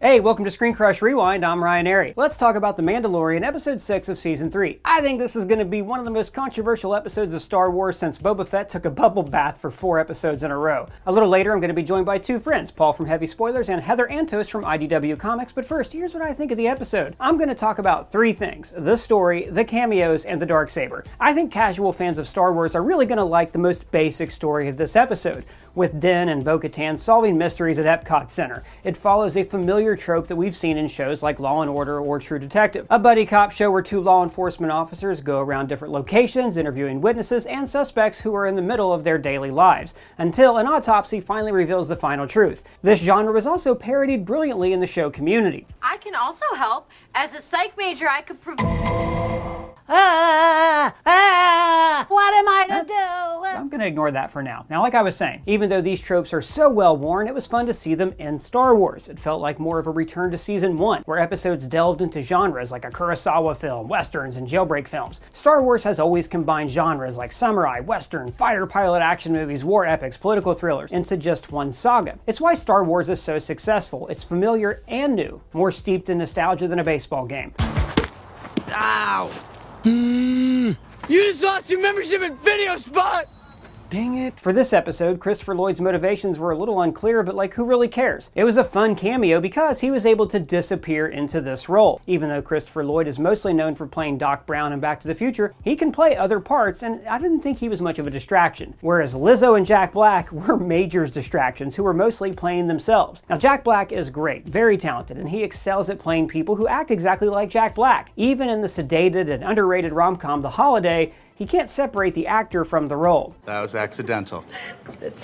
Hey, welcome to ScreenCrush Rewind. I'm Ryan Arey. Let's talk about The Mandalorian, Episode 6 of Season 3. I think this is going to be one of the most controversial episodes of Star Wars since Boba Fett took a bubble bath for 4 episodes in a row. A little later, I'm going to be joined by 2 friends, Paul from Heavy Spoilers and Heather Antos from IDW Comics. But first, here's what I think of the episode. I'm going to talk about 3 things: the story, the cameos, and the darksaber. I think casual fans of Star Wars are really going to like the most basic story of this episode, with Din and Bo-Katan solving mysteries at Epcot Center. It follows a familiar trope that we've seen in shows like Law & Order or True Detective. A buddy cop show where 2 law enforcement officers go around different locations, interviewing witnesses and suspects who are in the middle of their daily lives, until an autopsy finally reveals the final truth. This genre was also parodied brilliantly in the show Community. I can also help. As a psych major, I could what am I to do? I'm going to ignore that for now. Now, like I was saying, even though these tropes are so well worn, it was fun to see them in Star Wars. It felt like more of a return to Season 1, where episodes delved into genres like a Kurosawa film, westerns, and jailbreak films. Star Wars has always combined genres like samurai, western, fighter pilot action movies, war epics, political thrillers into just one saga. It's why Star Wars is so successful. It's familiar and new, more steeped in nostalgia than a baseball game. Ow! You just lost your membership at Video Spot! Dang it. For this episode, Christopher Lloyd's motivations were a little unclear, but like, who really cares? It was a fun cameo because he was able to disappear into this role. Even though Christopher Lloyd is mostly known for playing Doc Brown in Back to the Future, he can play other parts, and I didn't think he was much of a distraction. Whereas Lizzo and Jack Black were major distractions who were mostly playing themselves. Now, Jack Black is great, very talented, and he excels at playing people who act exactly like Jack Black. Even in the sedated and underrated rom-com The Holiday, he can't separate the actor from the role. That was accidental.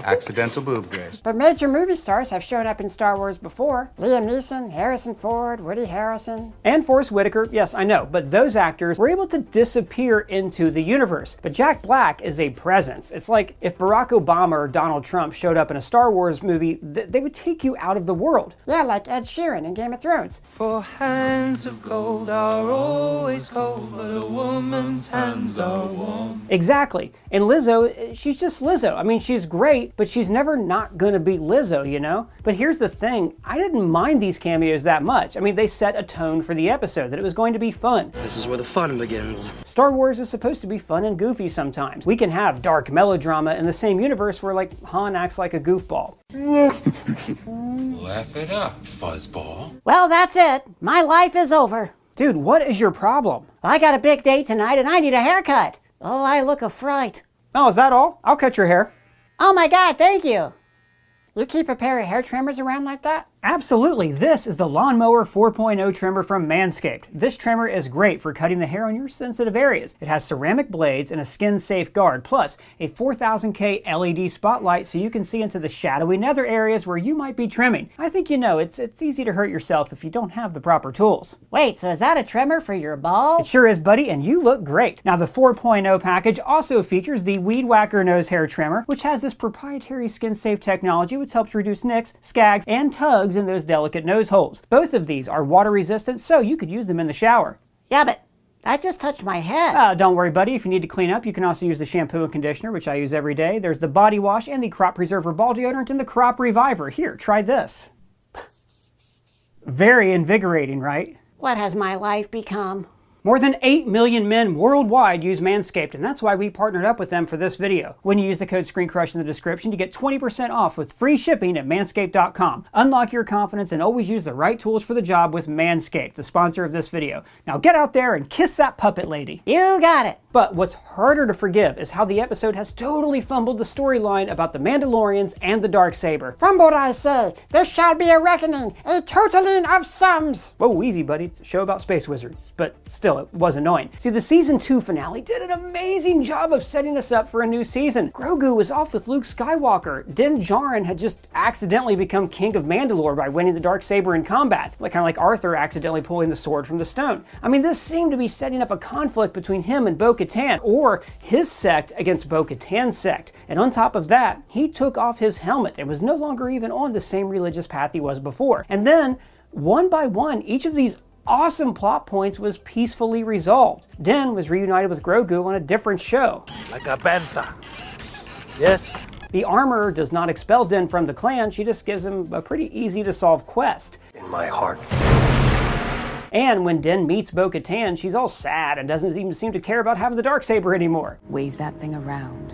Accidental boob grace. But major movie stars have shown up in Star Wars before. Liam Neeson, Harrison Ford, Woody Harrelson. And Forrest Whitaker, yes, I know, but those actors were able to disappear into the universe. But Jack Black is a presence. It's like if Barack Obama or Donald Trump showed up in a Star Wars movie, they would take you out of the world. Yeah, like Ed Sheeran in Game of Thrones. For hands of gold are always cold, but a woman's hands are warm. Exactly. And Lizzo, she's just Lizzo. I mean, she's great, but she's never not gonna be Lizzo, you know? But here's the thing, I didn't mind these cameos that much. I mean, they set a tone for the episode, that it was going to be fun. This is where the fun begins. Star Wars is supposed to be fun and goofy sometimes. We can have dark melodrama in the same universe where, like, Han acts like a goofball. Laugh it up, fuzzball. Well, that's it. My life is over. Dude, what is your problem? I got a big date tonight and I need a haircut. Oh, I look a fright. Oh, is that all? I'll cut your hair. Oh my God, thank you. You keep a pair of hair trimmers around like that? Absolutely. This is the Lawnmower 4.0 trimmer from Manscaped. This trimmer is great for cutting the hair on your sensitive areas. It has ceramic blades and a skin-safe guard, plus a 4000K LED spotlight so you can see into the shadowy nether areas where you might be trimming. I think you know, it's easy to hurt yourself if you don't have the proper tools. Wait, so is that a trimmer for your balls? It sure is, buddy, and you look great. Now, the 4.0 package also features the Weed Whacker nose hair trimmer, which has this proprietary skin-safe technology which helps reduce nicks, skags, and tugs in those delicate nose holes. Both of these are water resistant, so you could use them in the shower. Yeah, but I just touched my head. Don't worry, buddy. If you need to clean up, you can also use the shampoo and conditioner, which I use every day. There's the body wash and the crop preserver ball deodorant and the crop reviver. Here, try this. Very invigorating, right? What has my life become? More than 8 million men worldwide use Manscaped, and that's why we partnered up with them for this video. When you use the code ScreenCrush in the description, you get 20% off with free shipping at manscaped.com. Unlock your confidence and always use the right tools for the job with Manscaped, the sponsor of this video. Now get out there and kiss that puppet lady. You got it. But what's harder to forgive is how the episode has totally fumbled the storyline about the Mandalorians and the darksaber. Fumbled, I say. There shall be a reckoning, a totaling of sums. Whoa, easy, buddy. It's a show about space wizards. But still, it was annoying. See, the Season 2 finale did an amazing job of setting us up for a new season. Grogu was off with Luke Skywalker. Din Djarin had just accidentally become King of Mandalore by winning the darksaber in combat. Kind of like Arthur accidentally pulling the sword from the stone. I mean, this seemed to be setting up a conflict between him and Bo-Katan, or his sect against Bo-Katan's sect. And on top of that, he took off his helmet and was no longer even on the same religious path he was before. And then, one by one, each of these awesome plot points was peacefully resolved. Din was reunited with Grogu on a different show. Like a panther. Yes? The armor does not expel Din from the clan, she just gives him a pretty easy to solve quest. In my heart. And when Din meets Bo-Katan, she's all sad and doesn't even seem to care about having the Darksaber anymore. Wave that thing around,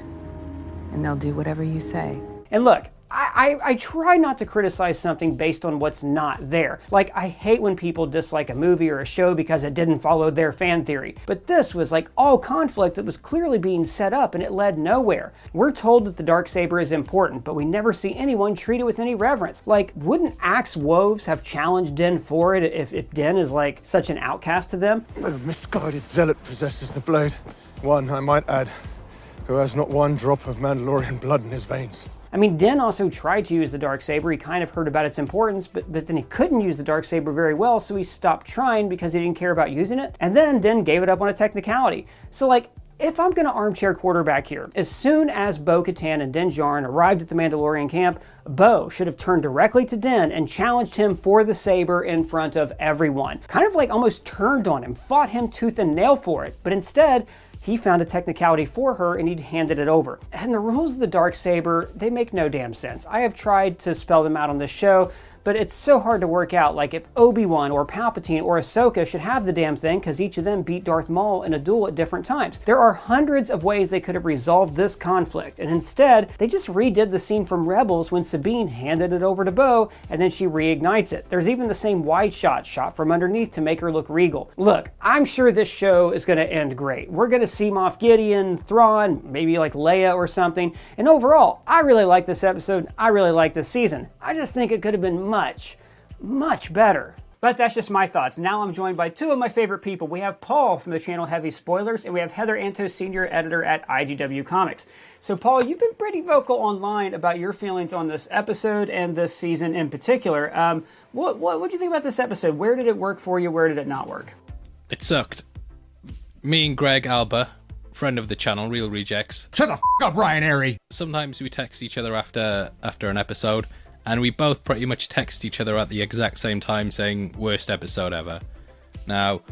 and they'll do whatever you say. And look, I try not to criticize something based on what's not there. Like, I hate when people dislike a movie or a show because it didn't follow their fan theory. But this was like all conflict that was clearly being set up and it led nowhere. We're told that the Darksaber is important, but we never see anyone treat it with any reverence. Like, wouldn't Axe Woves have challenged Din for it if Din is like such an outcast to them? A misguided zealot possesses the blade. One, I might add, who has not one drop of Mandalorian blood in his veins. I mean, Din also tried to use the Darksaber. He kind of heard about its importance, but then he couldn't use the Darksaber very well, so he stopped trying because he didn't care about using it. And then Din gave it up on a technicality. So like, if I'm gonna armchair quarterback here, as soon as Bo-Katan and Din Djarin arrived at the Mandalorian camp, Bo should have turned directly to Din and challenged him for the saber in front of everyone. Kind of like almost turned on him, fought him tooth and nail for it. But instead, he found a technicality for her and he'd handed it over. And the rules of the Darksaber, they make no damn sense. I have tried to spell them out on this show, but it's so hard to work out. Like if Obi-Wan or Palpatine or Ahsoka should have the damn thing because each of them beat Darth Maul in a duel at different times. There are hundreds of ways they could have resolved this conflict, and instead, they just redid the scene from Rebels when Sabine handed it over to Bo and then she reignites it. There's even the same wide shot from underneath to make her look regal. Look, I'm sure this show is going to end great. We're going to see Moff Gideon, Thrawn, maybe like Leia or something, and overall, I really like this episode. I really like this season. I just think it could have been much better. But that's just my thoughts. Now I'm joined by two of my favorite people. We have Paul from the channel Heavy Spoilers, and we have Heather Antos, senior editor at IDW Comics. So Paul, you've been pretty vocal online about your feelings on this episode and this season in particular. What did you think about this episode? Where did it work for you? Where did it not work? It sucked. Me and Greg Alba, friend of the channel, Real Rejects. Shut the f*** up, Ryan Arey! Sometimes we text each other after an episode, and we both pretty much text each other at the exact same time saying, worst episode ever. Now,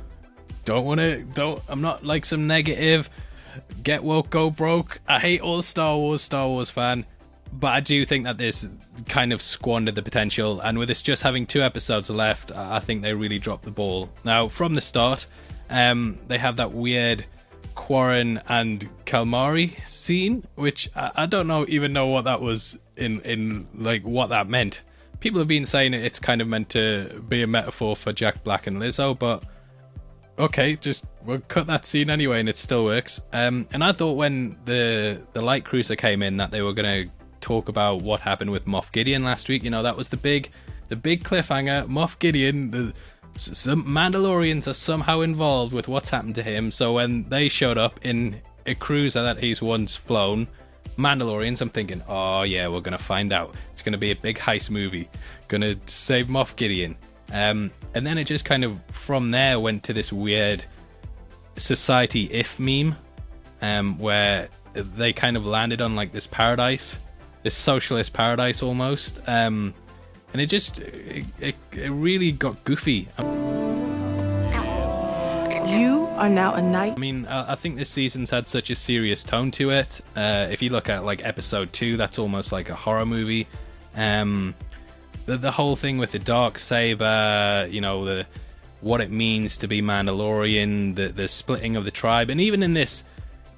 I'm not like some negative, get woke, go broke. I hate all Star Wars fan, but I do think that this kind of squandered the potential, and with this just having 2 episodes left, I think they really dropped the ball. Now, from the start, they have that weird Quarren and Calamari scene, which I don't even know what that was in like what that meant. People have been saying it's kind of meant to be a metaphor for Jack Black and Lizzo, but okay, we'll cut that scene anyway and it still works. And I thought when the light cruiser came in that they were going to talk about what happened with Moff Gideon last week. You know, that was the big cliffhanger. Moff Gideon, some Mandalorians are somehow involved with what's happened to him. So when they showed up in a cruiser that he's once flown, Mandalorians, I'm thinking, oh yeah, we're gonna find out. It's gonna be a big heist movie, gonna save Moff Gideon. And then it just kind of from there went to this weird society if meme, where they kind of landed on like this paradise, this socialist paradise almost. And it just it really got goofy. You are now a knight. I mean, I think this season's had such a serious tone to it. If you look at like episode 2, that's almost like a horror movie. The whole thing with the Darksaber, you know, what it means to be Mandalorian, the splitting of the tribe, and even in this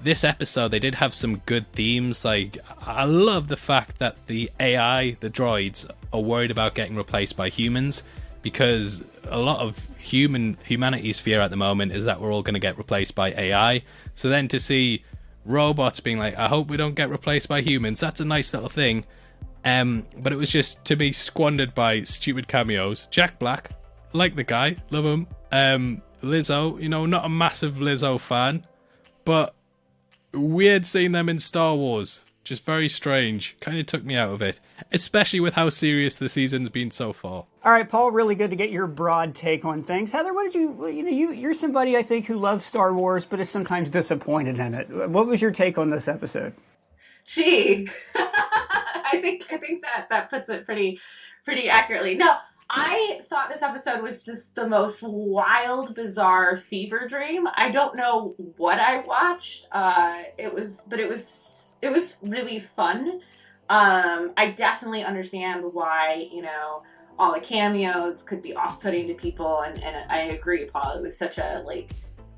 episode, they did have some good themes. Like, I love the fact that the AI, the droids, are worried about getting replaced by humans, because a lot of humanity's fear at the moment is that we're all going to get replaced by AI. So then to see robots being like, I hope we don't get replaced by humans, that's a nice little thing. But it was just to be squandered by stupid cameos. Jack Black, like the guy, love him. Lizzo, you know, not a massive Lizzo fan, but weird seeing them in Star Wars. Just very strange. Kind of took me out of it, especially with how serious the season's been so far. All right, Paul, really good to get your broad take on things. Heather, what did you're somebody I think who loves Star Wars but is sometimes disappointed in it. What was your take on this episode? I think that puts it pretty accurately. No, I thought this episode was just the most wild, bizarre fever dream. I don't know what I watched. It was really fun. I definitely understand why, all the cameos could be off-putting to people, and I agree, Paul, it was such a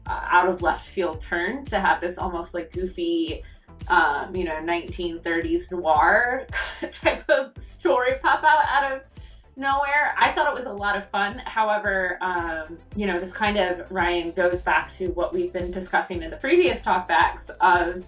out of left field turn to have this almost goofy 1930s noir type of story pop out of nowhere. I thought it was a lot of fun. However, this kind of, Ryan, goes back to what we've been discussing in the previous talkbacks of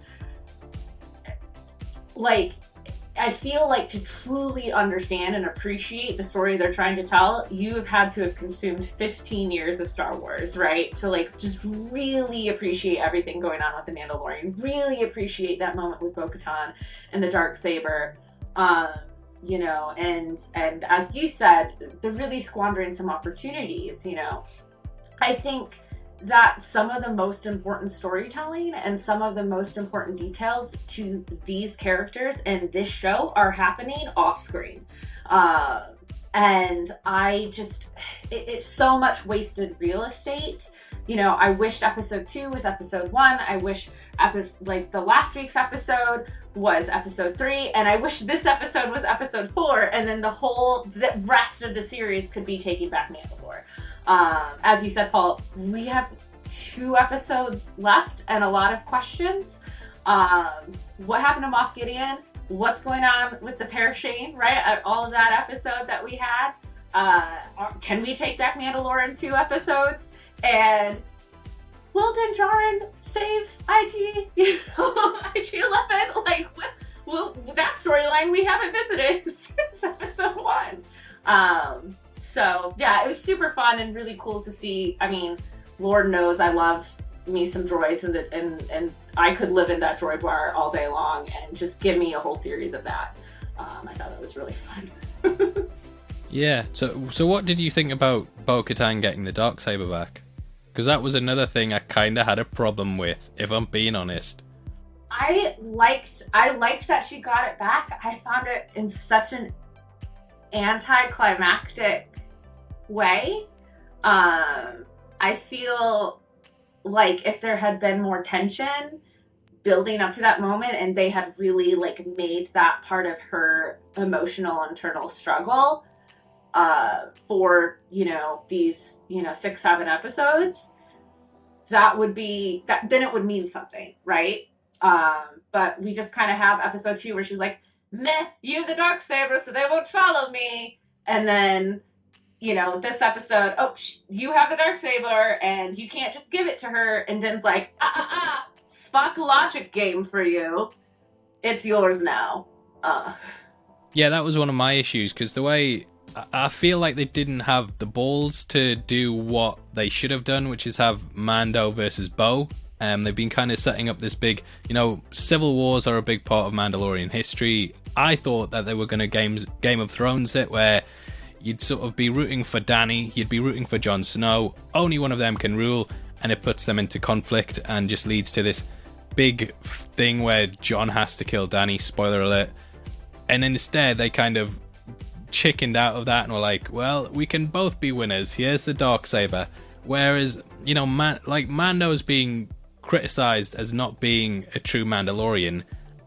I feel like to truly understand and appreciate the story they're trying to tell, you've had to have consumed 15 years of Star Wars, right? To just really appreciate everything going on with the Mandalorian, really appreciate that moment with Bo-Katan and the Darksaber, and as you said, they're really squandering some opportunities, I think that some of the most important storytelling and some of the most important details to these characters in this show are happening off screen. And it's so much wasted real estate. I wished episode 2 was episode 1. I wish the last week's episode was episode 3. And I wish this episode was episode 4. And then the rest of the series could be Taking Back Mandalore. As you said, Paul, we have 2 episodes left and a lot of questions. What happened to Moff Gideon? What's going on with the Pershing, right? All of that episode that we had. Can we take back Mandalore in 2 episodes? And will Din Djarin save IG? IG-11? That storyline we haven't visited since episode 1. So yeah, it was super fun and really cool to see. I mean, Lord knows I love me some droids, and I could live in that droid bar all day long, and just give me a whole series of that. I thought that was really fun. Yeah. So what did you think about Bo-Katan getting the Darksaber back? Because that was another thing I kind of had a problem with, if I'm being honest. I liked that she got it back. I found it in such an anticlimactic way. I feel like if there had been more tension building up to that moment, and they had really made that part of her emotional internal struggle for these 6-7 episodes, that would be that. Then it would mean something, right? But we just kind of have episode 2 where she's like, "Meh, you have the Darksaber, so they won't follow me," and then this episode, you have the Darksaber and you can't just give it to her, and Din's like, Spock logic game for you. It's yours now. Yeah, that was one of my issues, because the way I feel like they didn't have the balls to do what they should have done, which is have Mando versus Bo. They've been kind of setting up this big, civil wars are a big part of Mandalorian history. I thought that they were going to Game of Thrones it, where you'd sort of be rooting for Dany, you'd be rooting for Jon Snow, only one of them can rule, and it puts them into conflict and just leads to this big thing where Jon has to kill Dany, spoiler alert. And instead they kind of chickened out of that and were like, well, we can both be winners, here's the Darksaber. Whereas, Mando's being criticised as not being a true Mandalorian,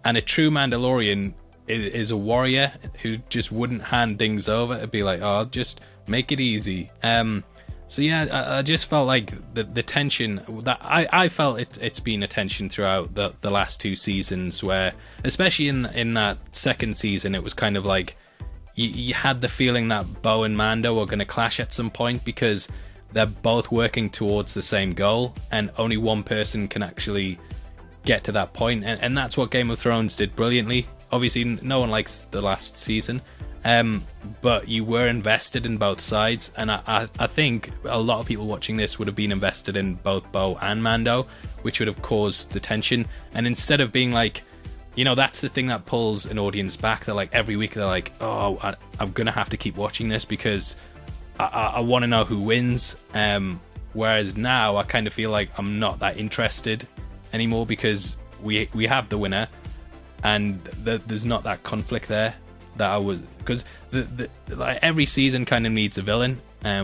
and a true Mandalorian is a warrior who just wouldn't hand things over. It'd be like, oh, just make it easy. So yeah, I just felt like the tension that I felt it's been a tension throughout the last 2 seasons, where especially in that second season, it was kind of like you had the feeling that Bo and Mando were going to clash at some point, because they're both working towards the same goal, and only one person can actually get to that point. And that's what Game of Thrones did brilliantly. Obviously, no one likes the last season, but you were invested in both sides, and I think a lot of people watching this would have been invested in both Bo and Mando, which would have caused the tension. And instead of being like, that's the thing that pulls an audience back. They're like, every week they're like, oh, I'm gonna have to keep watching this because I want to know who wins. Whereas now I kind of feel like I'm not that interested anymore, because we have the winner, and there's not that conflict there that I was, because every season kind of needs a villain,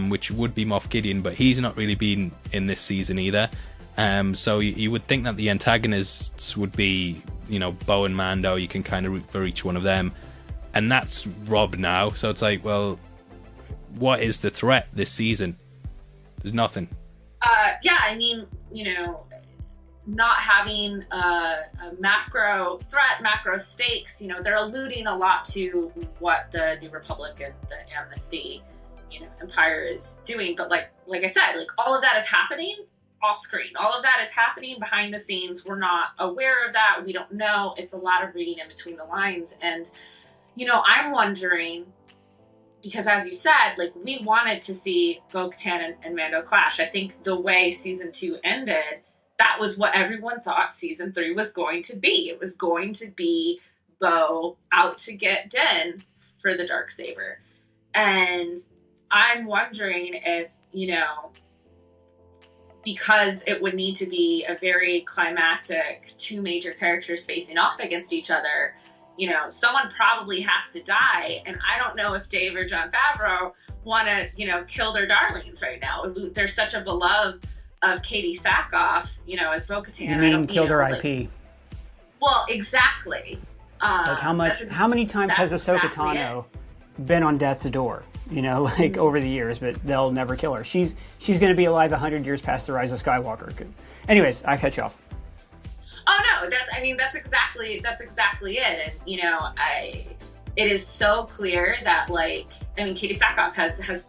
which would be Moff Gideon, but he's not really been in this season either. So you would think that the antagonists would be, Bo and Mando. You can kind of root for each one of them, and that's robbed now. So it's like, well, what is the threat this season? There's nothing. Yeah, I mean, not having a macro threat, macro stakes, they're alluding a lot to what the New Republic and the Amnesty, Empire is doing. But like I said, all of that is happening off screen. All of that is happening behind the scenes. We're not aware of that. We don't know. It's a lot of reading in between the lines. And, I'm wondering, because as you said, we wanted to see Bo-Katan and Mando clash. I think the way season 2 ended, that was what everyone thought season 3 was going to be. It was going to be Bo out to get Din for the Darksaber. And I'm wondering if, because it would need to be a very climactic 2 major characters facing off against each other, someone probably has to die. And I don't know if Dave or Jon Favreau want to, kill their darlings right now. There's such a beloved of Katie Sackhoff, as Bo-Katan. You mean killed her IP? Well, exactly. How many times has Ahsoka Tano been on death's door? Over the years, but they'll never kill her. She's going to be alive 100 years past the rise of Skywalker. Anyways, I cut you off. Oh no, that's exactly it. And it is so clear that Katie Sackhoff has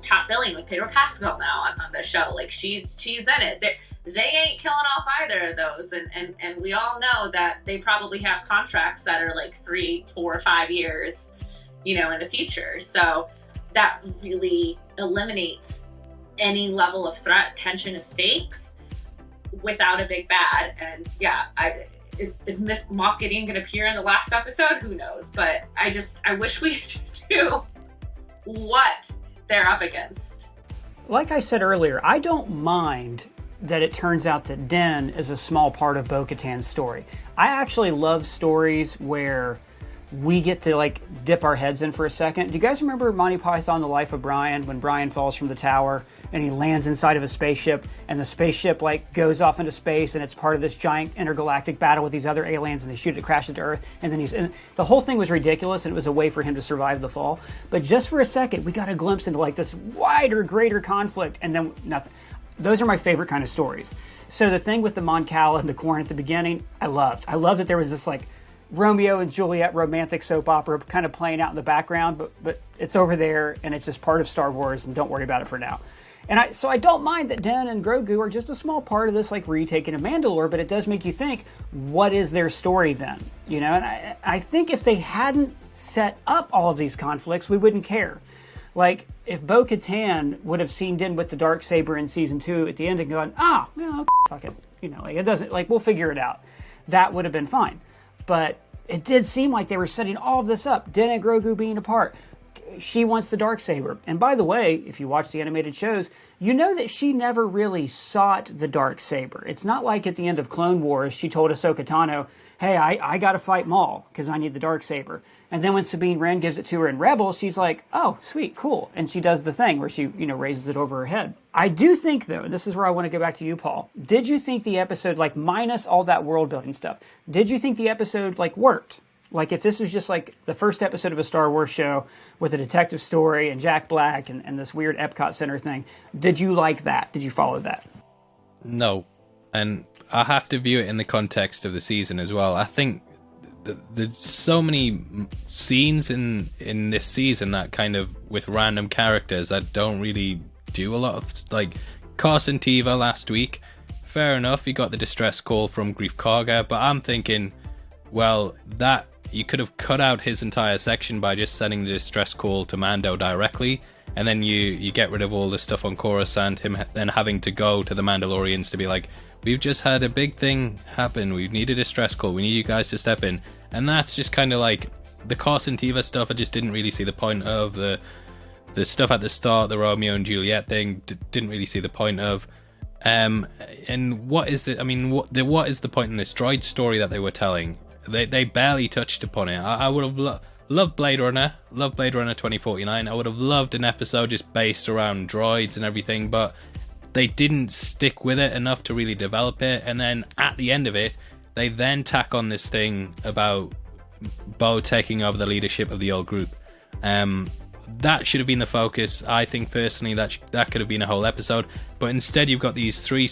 top billing with Pedro Pascal now on the show. She's in it. They ain't killing off either of those, and we all know that they probably have contracts that are 3, 4, 5 years, in the future. So that really eliminates any level of threat, tension, of stakes without a big bad. And yeah, is Moff Gideon going to appear in the last episode? Who knows? But I wish we knew what they're up against. Like I said earlier, I don't mind that it turns out that Din is a small part of Bo-Katan's story. I actually love stories where we get to dip our heads in for a second. Do you guys remember Monty Python, The Life of Brian, when Brian falls from the tower and he lands inside of a spaceship, and the spaceship goes off into space, and it's part of this giant intergalactic battle with these other aliens, and they shoot it, crashes to Earth, and then the whole thing was ridiculous, and it was a way for him to survive the fall. But just for a second, we got a glimpse into this wider, greater conflict, and then nothing. Those are my favorite kind of stories. So the thing with the Mon Cala and the corn at the beginning, I loved. I loved that there was this Romeo and Juliet romantic soap opera kind of playing out in the background, but it's over there, and it's just part of Star Wars, and don't worry about it for now. And I don't mind that Din and Grogu are just a small part of this retaking of Mandalore, but it does make you think, what is their story then? And I think if they hadn't set up all of these conflicts, we wouldn't care. If Bo-Katan would have seen Din with the Darksaber in season 2 at the end and gone, fuck it, it doesn't, we'll figure it out. That would have been fine. But it did seem like they were setting all of this up. Din and Grogu being apart. She wants the Darksaber. And by the way, if you watch the animated shows, you know that she never really sought the Darksaber. It's not like at the end of Clone Wars, she told Ahsoka Tano, hey, I got to fight Maul because I need the Darksaber. And then when Sabine Wren gives it to her in Rebels, she's like, oh, sweet, cool. And she does the thing where she, raises it over her head. I do think, though, and this is where I want to go back to you, Paul, did you think the episode, minus all that world-building stuff, did you think the episode, worked? If this was just, the first episode of a Star Wars show with a detective story and Jack Black and this weird Epcot Center thing, did you like that? Did you follow that? No. And I have to view it in the context of the season as well. I think there's so many scenes in this season that kind of with random characters that don't really do a lot of Carson Teva last week. Fair enough, he got the distress call from Grief Karga, but I'm thinking, well, that you could have cut out his entire section by just sending the distress call to Mando directly, and then you get rid of all the stuff on Coruscant, him then having to go to the Mandalorians to be like, we've just had a big thing happen, we need a distress call, we need you guys to step in. And that's just kind of the Carson Teva stuff, I just didn't really see the point of. The stuff at the start, the Romeo and Juliet thing, didn't really see the point of. And what is what is the point in this droid story that they were telling? They barely touched upon it. I would have loved Blade Runner 2049. I would have loved an episode just based around droids and everything, but they didn't stick with it enough to really develop it. And then at the end of it, they then tack on this thing about Bo taking over the leadership of the old group. that should have been the focus. I think personally that could have been a whole episode, but instead you've got these 4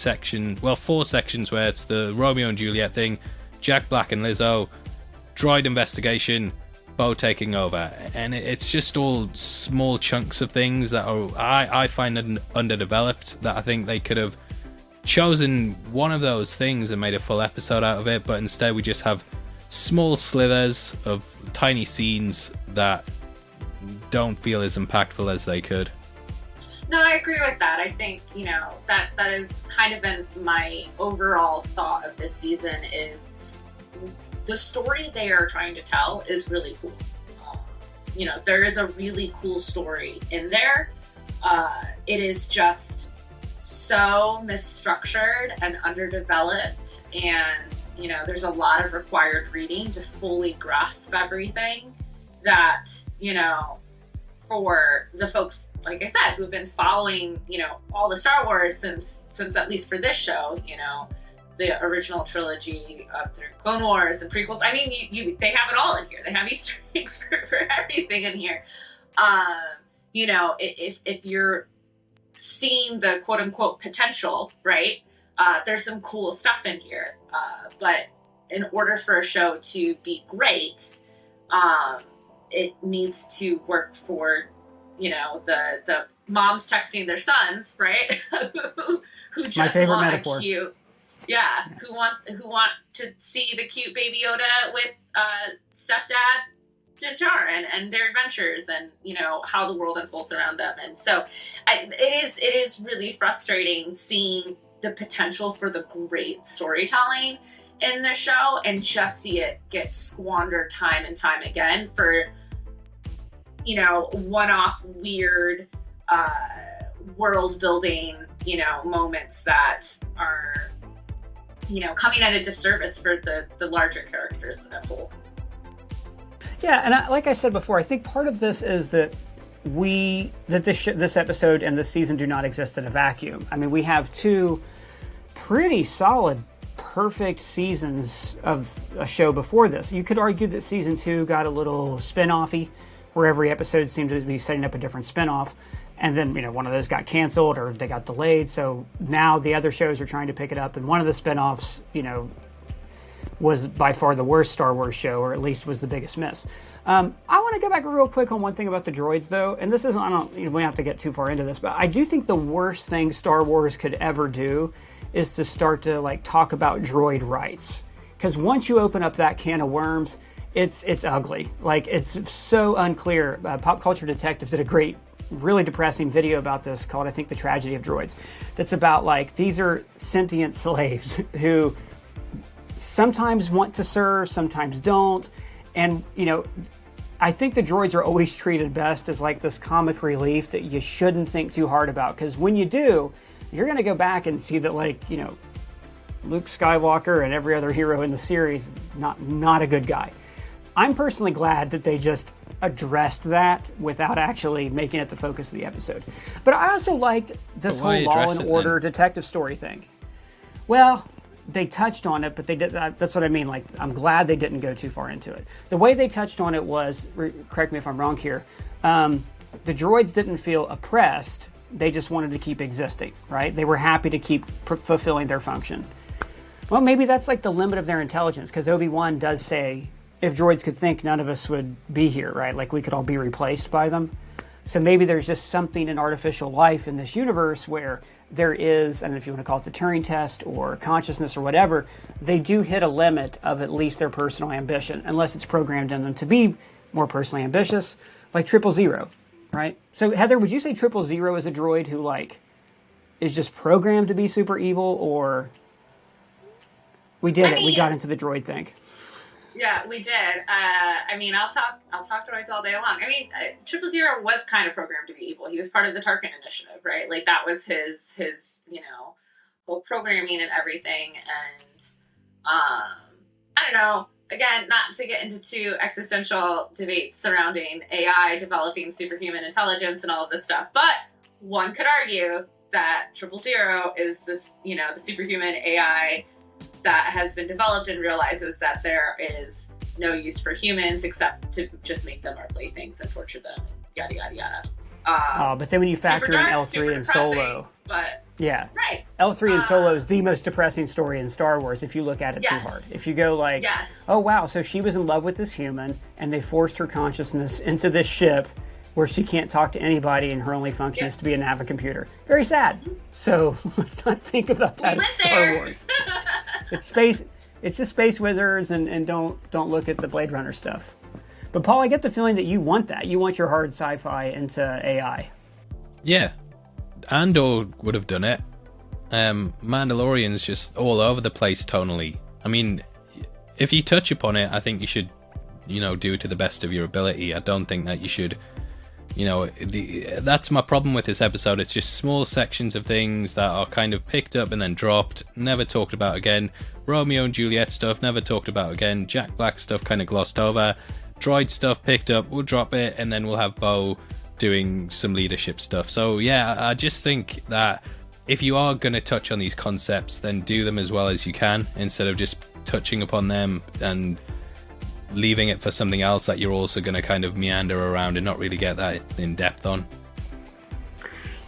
sections where it's the Romeo and Juliet thing, Jack Black and Lizzo, droid investigation, Bo taking over, and it's just all small chunks of things that I find underdeveloped, that I think they could have chosen one of those things and made a full episode out of it, but instead we just have small slithers of tiny scenes that don't feel as impactful as they could. No, I agree with that. I think, that has kind of been my overall thought of this season is the story they are trying to tell is really cool. There is a really cool story in there. It is just so misstructured and underdeveloped, and there's a lot of required reading to fully grasp everything that, for the folks, like I said, who've been following, all the Star Wars since at least for this show, the original trilogy through Clone Wars and prequels. I mean, they have it all in here. They have Easter eggs for everything in here. If you're seeing the quote unquote potential, right? There's some cool stuff in here. But in order for a show to be great, it needs to work for, the moms texting their sons, right? who just my favorite want metaphor. A cute, yeah, who want to see the cute Baby Yoda with stepdad Din Djarin and their adventures, and how the world unfolds around them. And so, it is really frustrating seeing the potential for the great storytelling in the show and just see it get squandered time and time again for one-off weird world building moments that are coming at a disservice for the larger characters as a whole. Yeah, and like I said before, I think part of this is that this episode and this season do not exist in a vacuum. I mean, we have 2 pretty solid, perfect seasons of a show before this. You could argue that season 2 got a little spin-offy, where every episode seemed to be setting up a different spin-off, and then one of those got canceled or they got delayed. So now the other shows are trying to pick it up, and one of the spin-offs, was by far the worst Star Wars show, or at least was the biggest miss. I want to go back real quick on one thing about the droids, though, and this isn't, we don't have to get too far into this, but I do think the worst thing Star Wars could ever do is to start to talk about droid rights, because once you open up that can of worms, it's ugly. It's so unclear. Pop Culture Detective did a great, really depressing video about this called, I think, The Tragedy of Droids. That's about these are sentient slaves who sometimes want to serve, sometimes don't. And, I think the droids are always treated best as this comic relief that you shouldn't think too hard about. Because when you do, you're going to go back and see that, Luke Skywalker and every other hero in the series is not a good guy. I'm personally glad that they just addressed that without actually making it the focus of the episode. But I also liked this whole Law and Order detective story thing. Well, they touched on it, but they did. That's what I mean. I'm glad they didn't go too far into it. The way they touched on it was, correct me if I'm wrong here, the droids didn't feel oppressed. They just wanted to keep existing, right? They were happy to keep fulfilling their function. Well, maybe that's the limit of their intelligence, because Obi-Wan does say, if droids could think, none of us would be here, right? We could all be replaced by them. So maybe there's just something in artificial life in this universe where there is, I don't know if you want to call it the Turing test or consciousness or whatever, they do hit a limit of at least their personal ambition, unless it's programmed in them to be more personally ambitious, like 000, right? So Heather, would you say 000 is a droid who is just programmed to be super evil, or we got into the droid thing? Yeah, we did. I'll talk droids all day long. 000 was kind of programmed to be evil. He was part of the Tarkin Initiative, right? That was his whole programming and everything. And I don't know. Again, not to get into too existential debates surrounding AI developing superhuman intelligence and all of this stuff, but one could argue that 000 is this, the superhuman AI that has been developed and realizes that there is no use for humans except to just make them our playthings and torture them and yada yada yada. But then when you factor in dark, L3 and Solo, but yeah, right. L3 and Solo is the most depressing story in Star Wars if you look at it too hard. If you go like, oh wow, so she was in love with this human and they forced her consciousness into this ship where she can't talk to anybody and her only function is to be a nav computer. Very sad. So let's not think about that in Star Wars. It's space. It's just space wizards, and don't look at the Blade Runner stuff. But Paul, I get the feeling that you want that. You want your hard sci-fi into AI. Yeah. Andor would have done it. Mandalorian's just all over the place tonally. I mean, if you touch upon it, I think you should, do it to the best of your ability. I don't think that you should, that's my problem with this episode. It's just small sections of things that are kind of picked up and then dropped, never talked about again. Romeo and Juliet stuff, never talked about again. Jack Black stuff kind of glossed over. Droid stuff picked up, we'll drop it, and then we'll have Bo doing some leadership stuff. So yeah, I just think that if you are going to touch on these concepts, then do them as well as you can, instead of just touching upon them and leaving it for something else that you're also going to kind of meander around and not really get that in depth on.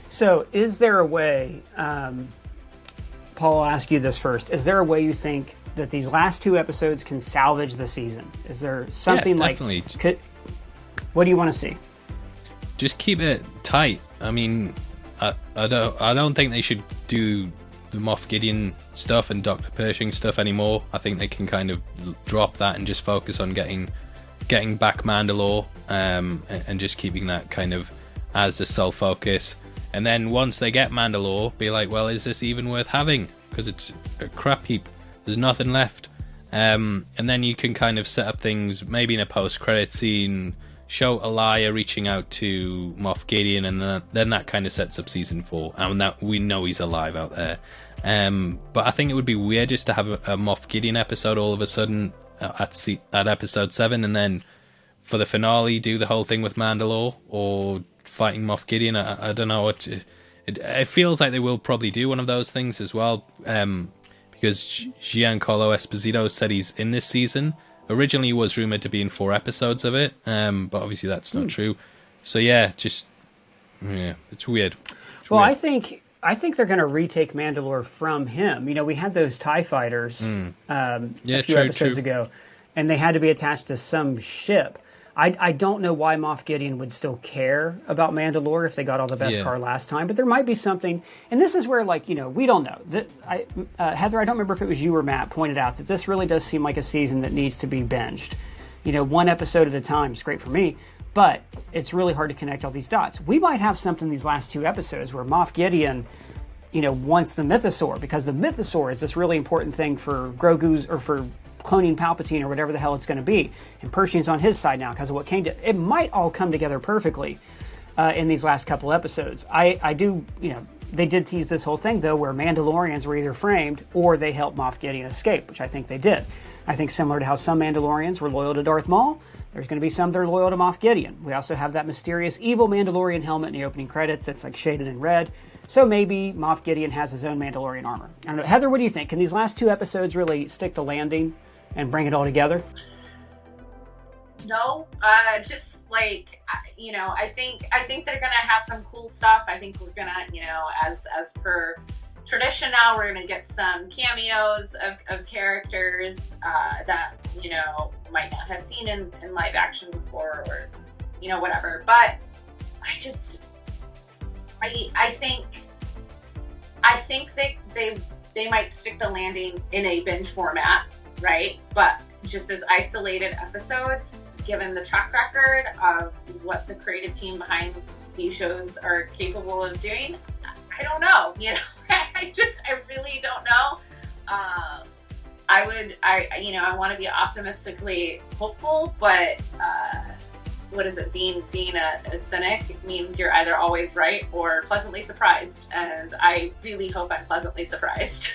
So is there a way, Paul, I'll ask you this first, is there a way you think that these last 2 episodes can salvage the season? Is there something definitely. What do you want to see? Just keep it tight. I mean, I don't think they should do the Moff Gideon stuff and Dr. Pershing stuff anymore. I think they can kind of drop that and just focus on getting back Mandalore, and just keeping that kind of as the sole focus. And then once they get Mandalore, be like, well, is this even worth having? Because it's a crap heap. There's nothing left. And then you can kind of set up things, maybe in a post-credit scene, show Elia reaching out to Moff Gideon, and then that kind of sets up season 4. And that we know he's alive out there. But I think it would be weird just to have a Moff Gideon episode all of a sudden at episode 7, and then for the finale do the whole thing with Mandalore or fighting Moff Gideon. I don't know what. It feels like they will probably do one of those things as well. Because Giancarlo Esposito said he's in this season. Originally, he was rumored to be in 4 episodes of it, but obviously that's not true. So yeah, it's weird. I think they're going to retake Mandalore from him. We had those TIE fighters a few episodes ago, and they had to be attached to some ship. I don't know why Moff Gideon would still care about Mandalore if they got all the Beskar last time, but there might be something. And this is where, we don't know. Heather, I don't remember if it was you or Matt, pointed out that this really does seem like a season that needs to be binged. 1 episode at a time is great for me, but it's really hard to connect all these dots. We might have something in these last 2 episodes where Moff Gideon, wants the Mythosaur, because the Mythosaur is this really important thing for Grogu's, or for cloning Palpatine, or whatever the hell it's going to be. And Pershing's on his side now because of what Kane did. It might all come together perfectly in these last couple episodes. I do, they did tease this whole thing, though, where Mandalorians were either framed or they helped Moff Gideon escape, which I think they did. I think similar to how some Mandalorians were loyal to Darth Maul, there's going to be some that are loyal to Moff Gideon. We also have that mysterious evil Mandalorian helmet in the opening credits that's shaded in red. So maybe Moff Gideon has his own Mandalorian armor. I don't know. Heather, what do you think? Can these last 2 episodes really stick the landing and bring it all together? No, I think they're gonna have some cool stuff. I think we're gonna, as per tradition now, we're gonna get some cameos of characters that might not have seen in live action before, or whatever. But I think they might stick the landing in a binge format, right? But just as isolated episodes, given the track record of what the creative team behind these shows are capable of doing, I don't know. I really don't know. I want to be optimistically hopeful, but what is it? Being a cynic means you're either always right or pleasantly surprised, and I really hope I'm pleasantly surprised.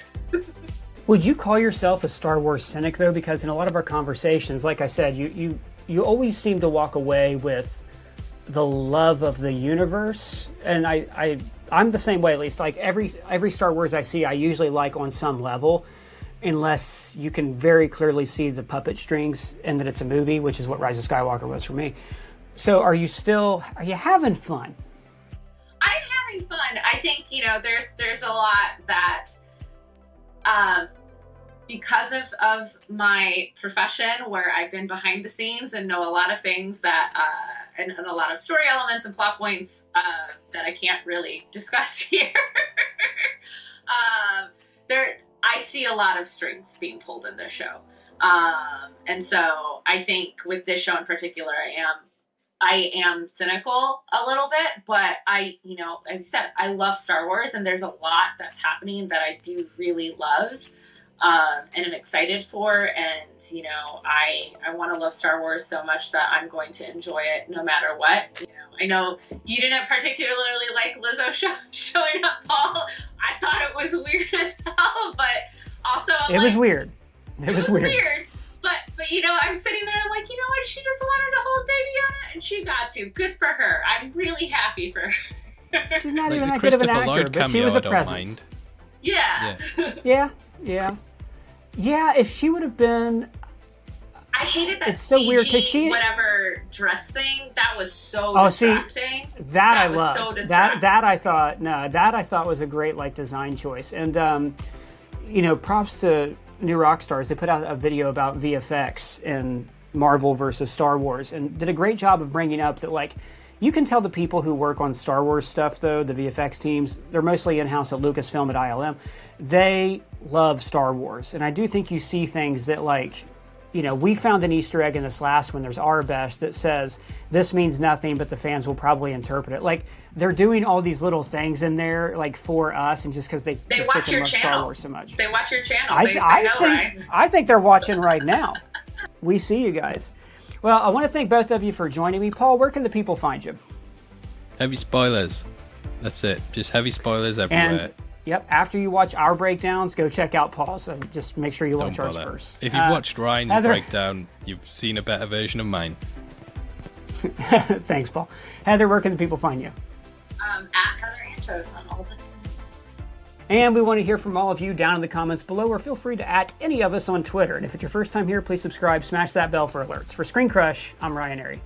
Would you call yourself a Star Wars cynic, though? Because in a lot of our conversations, like I said, you always seem to walk away with the love of the universe, and I'm the same way, at least. Like every Star Wars I see, I usually like on some level, unless you can very clearly see the puppet strings and that it's a movie, which is what Rise of Skywalker was for me. So are you having fun? I'm having fun. I think, there's a lot that, because of my profession, where I've been behind the scenes and know a lot of things that, and a lot of story elements and plot points that I can't really discuss here. I see a lot of strings being pulled in this show. And so I think with this show in particular, I am cynical a little bit, but as you said, I love Star Wars, and there's a lot that's happening that I do really love, and I'm excited for. And, I want to love Star Wars so much that I'm going to enjoy it no matter what. I know you didn't particularly like Lizzo showing up, Paul. I thought it was weird as hell, but also it was weird. It was weird. But I'm sitting there and I'm like, you know what? She just wanted to hold baby on it, and she got to. Good for her. I'm really happy for her. She's not even that good of an actor, but she was a presence. Mind. Yeah. Yeah, if she would have been... I hated that it's so weird, 'cause whatever dress thing. That was so distracting. That I loved. So distracting. That I thought was a great design choice. And props to New Rockstars. They put out a video about VFX in Marvel versus Star Wars, and did a great job of bringing up that you can tell the people who work on Star Wars stuff, though, the VFX teams, they're mostly in-house at Lucasfilm at ILM. They love Star Wars, and I do think you see things that we found an Easter egg in this last one. There's our best that says this means nothing, but the fans will probably interpret it. They're doing all these little things in there, for us, and just because they watch your channel. Star Wars so much. They watch your channel. I think they're watching right now. We see you guys. Well, I want to thank both of you for joining me. Paul, where can the people find you? Heavy spoilers. That's it. Just heavy spoilers everywhere. And yep, after you watch our breakdowns, go check out Paul's. So just make sure you watch ours first. If you've watched Ryan's breakdown, you've seen a better version of mine. Thanks, Paul. Heather, where can the people find you? At Heather Antos on all the things. And we want to hear from all of you down in the comments below, or feel free to @ any of us on Twitter. And if it's your first time here, please subscribe, smash that bell for alerts. For ScreenCrush, I'm Ryan Arey.